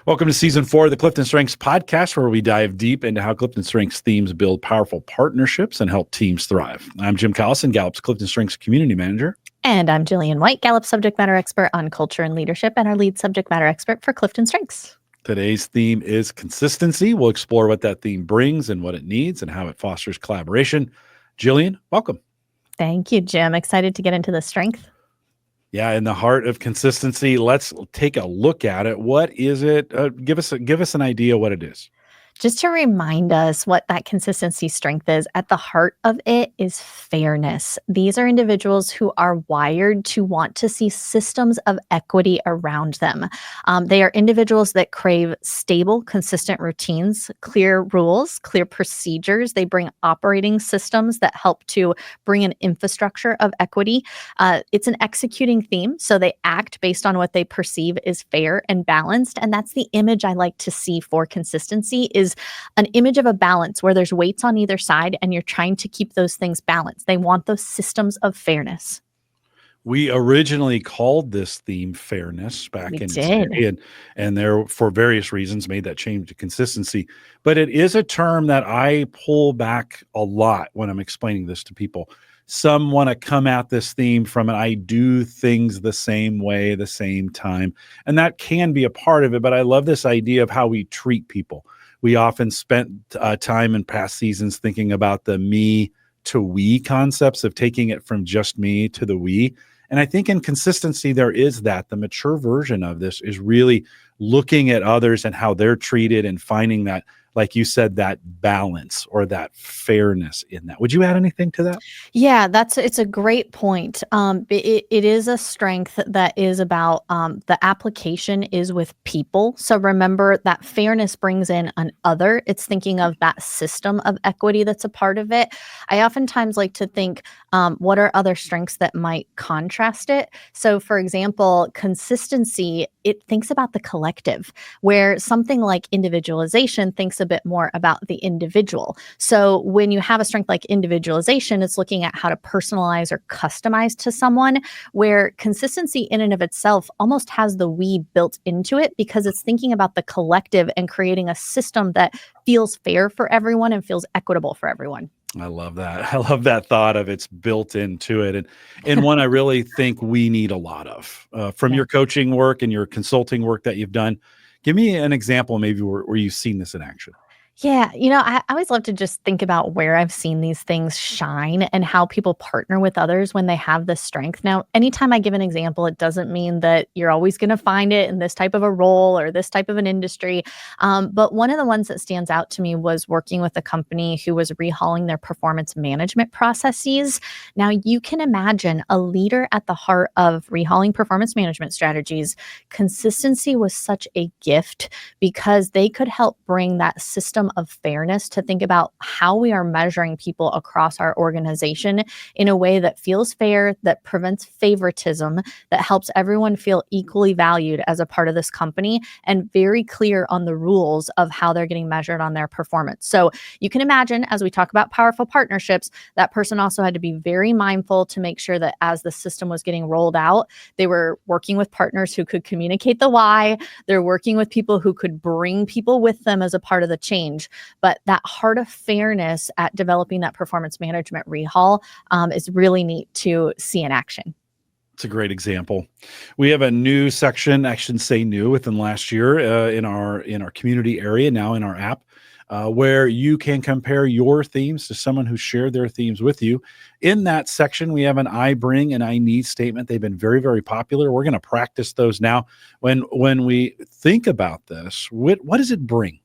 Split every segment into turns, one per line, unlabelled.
Welcome to Season 4 of the CliftonStrengths Podcast, where we dive deep into how CliftonStrengths themes build powerful partnerships and help teams thrive. I'm Jim Collison, Gallup's CliftonStrengths Community Manager.
And I'm Jillian White, Gallup subject matter expert on culture and leadership, and our lead subject matter expert for CliftonStrengths.
Today's theme is consistency. We'll explore what that theme brings and what it needs and how it fosters collaboration. Jillian, welcome.
Thank you, Jim. Excited to get into the strength.
Yeah, in the heart of consistency, let's take a look at it. What is it? Give us an idea what it is.
Just to remind us what that consistency strength is, at the heart of it is fairness. These are individuals who are wired to want to see systems of equity around them. They are individuals that crave stable, consistent routines, clear rules, clear procedures. They bring operating systems that help to bring an infrastructure of equity. It's an executing theme, so they act based on what they perceive is fair and balanced. And that's the image I like to see for consistency, is an image of a balance where there's weights on either side and you're trying to keep those things balanced. They want those systems of fairness.
We originally called this theme fairness back in the day, and there, for various reasons, made that change to consistency. But it is a term that I pull back a lot when I'm explaining this to people. Some want to come at this theme from an I do things the same way, the same time. And that can be a part of it, but I love this idea of how we treat people. We often spent time in past seasons thinking about the me to we concepts of taking it from just me to the we. And I think in consistency, there is that. The mature version of this is really looking at others and how they're treated and finding that, like you said, that balance or that fairness in that. Would you add anything to that?
Yeah, it's a great point. It is a strength that is about the application is with people. So remember that fairness brings in an other. It's thinking of that system of equity that's a part of it. I oftentimes like to think, what are other strengths that might contrast it? So for example, consistency, it thinks about the collective, where something like individualization thinks a bit more about the individual. So when you have a strength like individualization, it's looking at how to personalize or customize to someone, where consistency in and of itself almost has the we built into it, because it's thinking about the collective and creating a system that feels fair for everyone and feels equitable for everyone.
I love that. I love that thought of it's built into it. And one I really think we need a lot of from your coaching work and your consulting work that you've done. Give me an example maybe where you've seen this in action.
Yeah, I always love to just think about where I've seen these things shine and how people partner with others when they have this strength. Now, anytime I give an example, it doesn't mean that you're always going to find it in this type of a role or this type of an industry. But one of the ones that stands out to me was working with a company who was rehauling their performance management processes. Now, you can imagine a leader at the heart of rehauling performance management strategies. Consistency was such a gift because they could help bring that system of fairness to think about how we are measuring people across our organization in a way that feels fair, that prevents favoritism, that helps everyone feel equally valued as a part of this company, and very clear on the rules of how they're getting measured on their performance. So you can imagine, as we talk about powerful partnerships, that person also had to be very mindful to make sure that as the system was getting rolled out, they were working with partners who could communicate the why. They're working with people who could bring people with them as a part of the change. But that heart of fairness at developing that performance management rehaul is really neat to see in action.
It's a great example. We have a new section, I shouldn't say new, within last year in our community area, now in our app, where you can compare your themes to someone who shared their themes with you. In that section, we have an I bring and I need statement. They've been very, very popular. We're going to practice those now. When we think about this, what does it bring?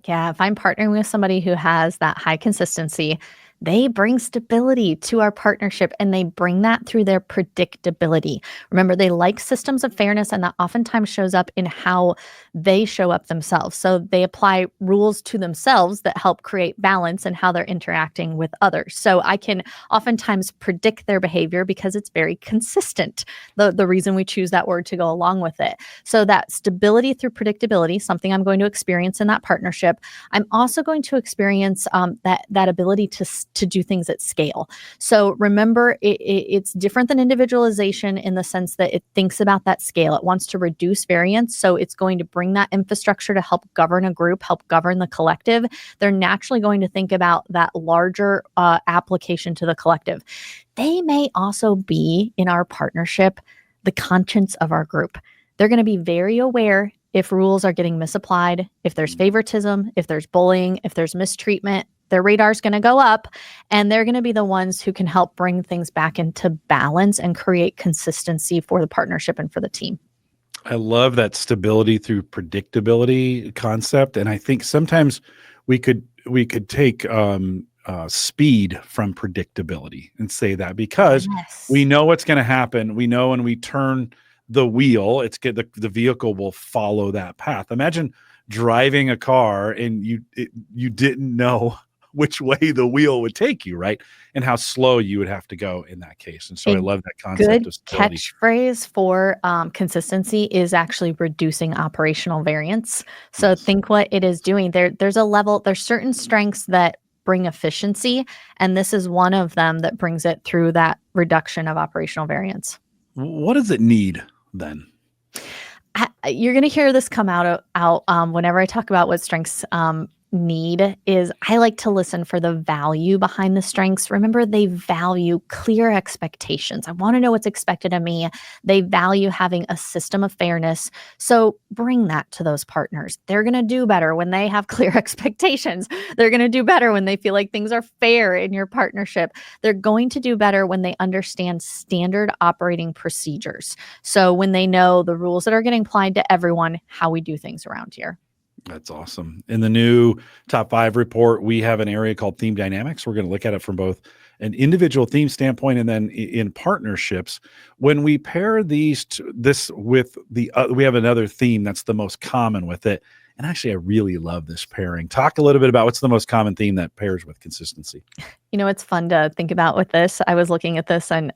Yeah, if I'm partnering with somebody who has that high consistency, they bring stability to our partnership, and they bring that through their predictability. Remember, they like systems of fairness, and that oftentimes shows up in how they show up themselves. So they apply rules to themselves that help create balance in how they're interacting with others. So I can oftentimes predict their behavior because it's very consistent. The reason we choose that word to go along with it. So that stability through predictability, something I'm going to experience in that partnership. I'm also going to experience that ability to to do things at scale. So remember, it's different than individualization in the sense that it thinks about that scale. It wants to reduce variance. So it's going to bring that infrastructure to help govern a group, help govern the collective. They're naturally going to think about that larger application to the collective. They may also be in our partnership the conscience of our group. They're going to be very aware if rules are getting misapplied, if there's favoritism, if there's bullying, if there's mistreatment. Their radar's going to go up, and they're going to be the ones who can help bring things back into balance and create consistency for the partnership and for the team.
I love that stability through predictability concept. And I think sometimes we could take speed from predictability and say that because we know what's going to happen. We know when we turn the wheel, the vehicle will follow that path. Imagine driving a car and you didn't know which way the wheel would take you, right? And how slow you would have to go in that case. And so I love that concept of stability.
Catchphrase for consistency is actually reducing operational variance. So think what it is doing. There's certain strengths that bring efficiency, and this is one of them that brings it through that reduction of operational variance.
What does it need then?
You're going to hear this come out whenever I talk about what strengths need is. I like to listen for the value behind the strengths. Remember, they value clear expectations. I want to know what's expected of me. They value having a system of fairness. So bring that to those partners. They're going to do better when they have clear expectations. They're going to do better when they feel like things are fair in your partnership. They're going to do better when they understand standard operating procedures. So when they know the rules that are getting applied to everyone, how we do things around here.
That's awesome. In the new top 5 report, we have an area called theme dynamics. We're going to look at it from both an individual theme standpoint and then in partnerships. When we pair this with we have another theme that's the most common with it. And actually, I really love this pairing. Talk a little bit about what's the most common theme that pairs with consistency.
It's fun to think about with this. I was looking at this, and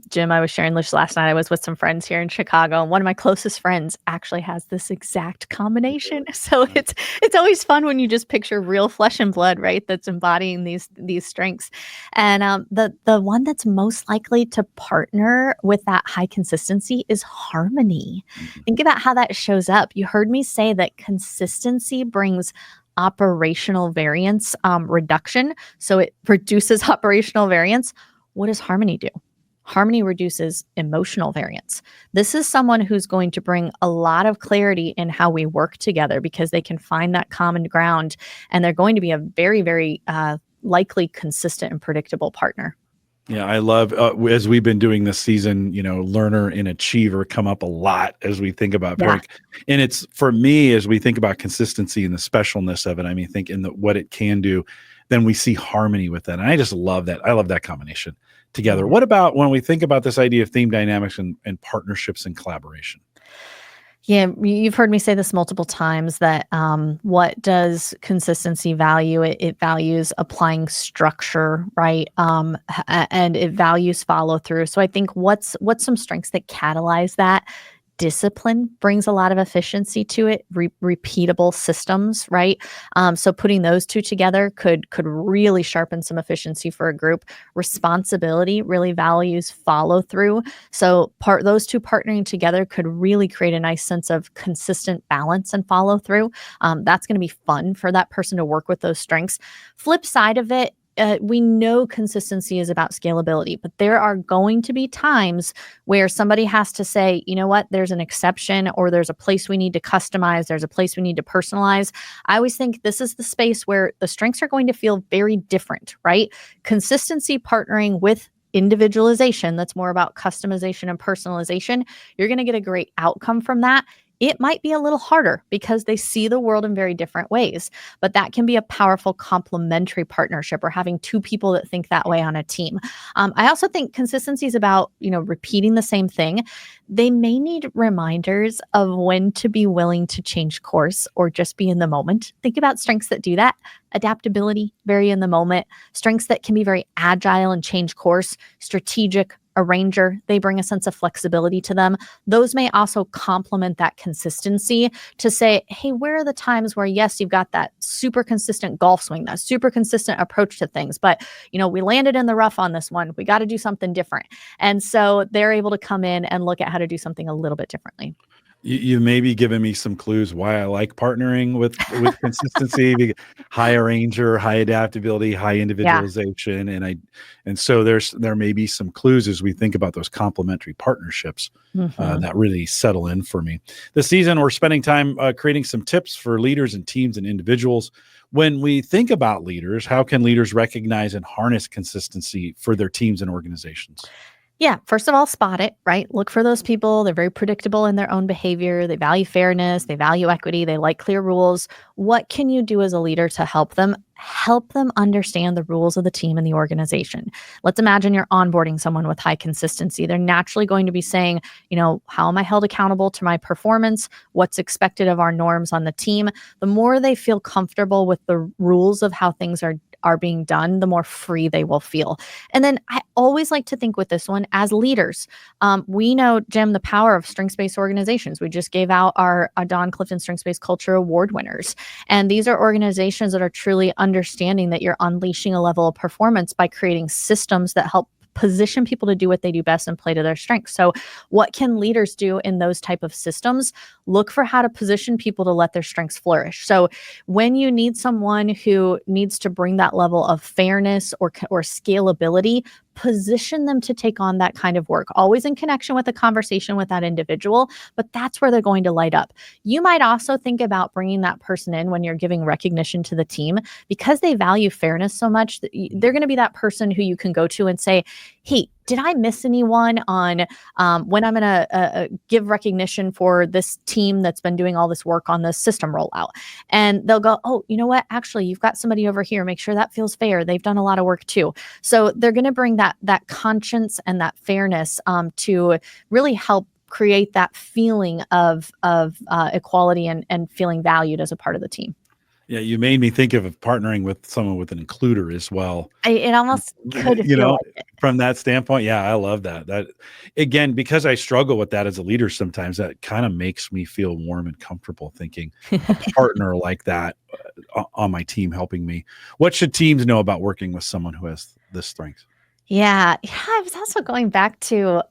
Jim, I was sharing this last night. I was with some friends here in Chicago, and one of my closest friends actually has this exact combination. So it's always fun when you just picture real flesh and blood, right? That's embodying these strengths. And the one that's most likely to partner with that high consistency is harmony. Mm-hmm. Think about how that shows up. You heard me say that consistency brings operational variance reduction. So it reduces operational variance. What does harmony do? Harmony reduces emotional variance. This is someone who's going to bring a lot of clarity in how we work together because they can find that common ground, and they're going to be a very, very likely consistent and predictable partner.
Yeah, I love, as we've been doing this season, learner and achiever come up a lot as we think about pairing. And it's, for me, as we think about consistency and the specialness of it, think in what it can do, then we see harmony with that. And I just love that. I love that combination together. What about when we think about this idea of theme dynamics and partnerships and collaboration?
Yeah, you've heard me say this multiple times that what does consistency value? It values applying structure, right? And it values follow through. So I think what's some strengths that catalyze that? Discipline brings a lot of efficiency to it. Repeatable systems, right? So putting those two together could really sharpen some efficiency for a group. Responsibility really values follow through. So those two partnering together could really create a nice sense of consistent balance and follow through. That's going to be fun for that person to work with those strengths. Flip side of it, we know consistency is about scalability, but there are going to be times where somebody has to say, you know what, there's an exception, or there's a place we need to customize, there's a place we need to personalize. I always think this is the space where the strengths are going to feel very different, right? Consistency partnering with individualization, that's more about customization and personalization. You're going to get a great outcome from that. It might be a little harder because they see the world in very different ways, but that can be a powerful complementary partnership, or having two people that think that way on a team. I also think consistency is about, repeating the same thing. They may need reminders of when to be willing to change course or just be in the moment. Think about strengths that do that. Adaptability, very in the moment. Strengths that can be very agile and change course. Strategic, ranger, they bring a sense of flexibility to them. Those may also complement that consistency to say, hey, where are the times where, yes, you've got that super consistent golf swing, that super consistent approach to things, but we landed in the rough on this one. We got to do something different. And so they're able to come in and look at how to do something a little bit differently.
You may be giving me some clues why I like partnering with consistency. High arranger, high adaptability, high individualization, and so there may be some clues as we think about those complementary partnerships that really settle in for me. This season, we're spending time creating some tips for leaders and teams and individuals. When we think about leaders, how can leaders recognize and harness consistency for their teams and organizations?
Yeah, first of all, spot it, right? Look for those people. They're very predictable in their own behavior. They value fairness. They value equity. They like clear rules. What can you do as a leader to help them? Help them understand the rules of the team and the organization. Let's imagine you're onboarding someone with high consistency. They're naturally going to be saying, how am I held accountable to my performance? What's expected of our norms on the team? The more they feel comfortable with the rules of how things are being done, the more free they will feel. And then I always like to think with this one as leaders. We know, Jim, the power of strengths-based organizations. We just gave out our Don Clifton Strengths-Based Culture Award winners. And these are organizations that are truly understanding that you're unleashing a level of performance by creating systems that help position people to do what they do best and play to their strengths. So what can leaders do in those type of systems? Look for how to position people to let their strengths flourish. So when you need someone who needs to bring that level of fairness or scalability, position them to take on that kind of work, always in connection with a conversation with that individual, but that's where they're going to light up. You might also think about bringing that person in when you're giving recognition to the team because they value fairness so much. They're going to be that person who you can go to and say, hey, did I miss anyone on when I'm going to give recognition for this team that's been doing all this work on the system rollout? And they'll go, oh, you know what? Actually, you've got somebody over here. Make sure that feels fair. They've done a lot of work too. So they're going to bring that conscience and that fairness to really help create that feeling of equality and feeling valued as a part of the team.
Yeah, you made me think of partnering with someone with an includer as well.
It almost could feel like it.
From that standpoint. Yeah, I love that. That again, because I struggle with that as a leader sometimes, that kind of makes me feel warm and comfortable thinking a partner like that on my team helping me. What should teams know about working with someone who has this strength?
Yeah. I was also going back to,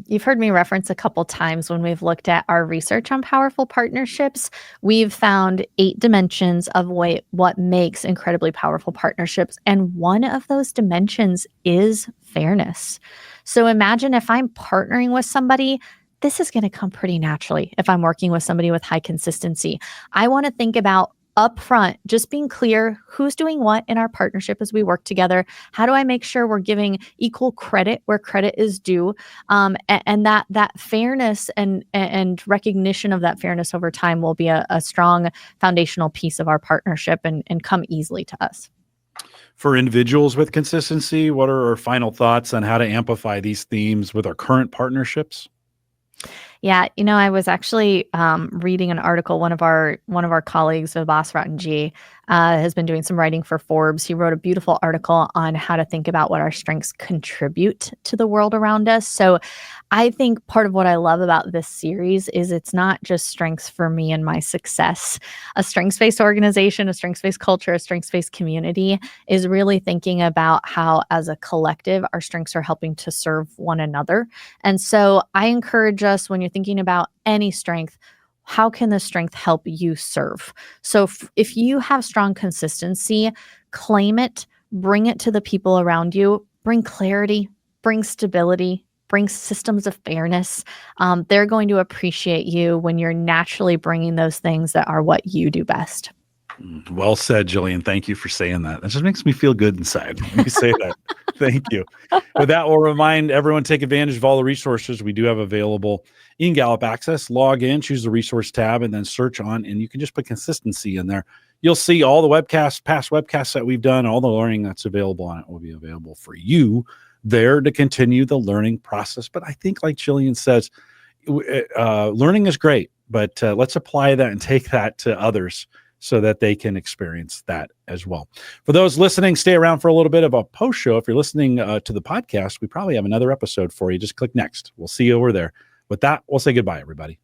you've heard me reference a couple times when we've looked at our research on powerful partnerships, we've found 8 dimensions of what makes incredibly powerful partnerships. And one of those dimensions is fairness. So imagine if I'm partnering with somebody, this is going to come pretty naturally if I'm working with somebody with high consistency. I want to think about upfront, just being clear who's doing what in our partnership as we work together. How do I make sure we're giving equal credit where credit is due? And that fairness and recognition of that fairness over time will be a strong foundational piece of our partnership and come easily to us.
For individuals with consistency, what are our final thoughts on how to amplify these themes with our current partnerships?
Yeah, I was actually reading an article. One of our colleagues, Abbas Rattanji, has been doing some writing for Forbes. He wrote a beautiful article on how to think about what our strengths contribute to the world around us. So I think part of what I love about this series is it's not just strengths for me and my success. A strengths-based organization, a strengths-based culture, a strengths-based community is really thinking about how, as a collective, our strengths are helping to serve one another. And so I encourage us, when you're thinking about any strength, how can the strength help you serve? So if you have strong consistency, claim it, bring it to the people around you, bring clarity, bring stability, bring systems of fairness. They're going to appreciate you when you're naturally bringing those things that are what you do best.
Well said, Jillian. Thank you for saying that. That just makes me feel good inside when you say that. Thank you. With that, we'll remind everyone, take advantage of all the resources we do have available in Gallup Access. Log in, choose the resource tab, and then search on, and you can just put consistency in there. You'll see all the past webcasts that we've done, all the learning that's available on it will be available for you there to continue the learning process. But I think, like Jillian says, learning is great, but let's apply that and take that to others so that they can experience that as well. For those listening, stay around for a little bit of a post show. If you're listening to the podcast, we probably have another episode for you. Just click next. We'll see you over there. With that, we'll say goodbye, everybody.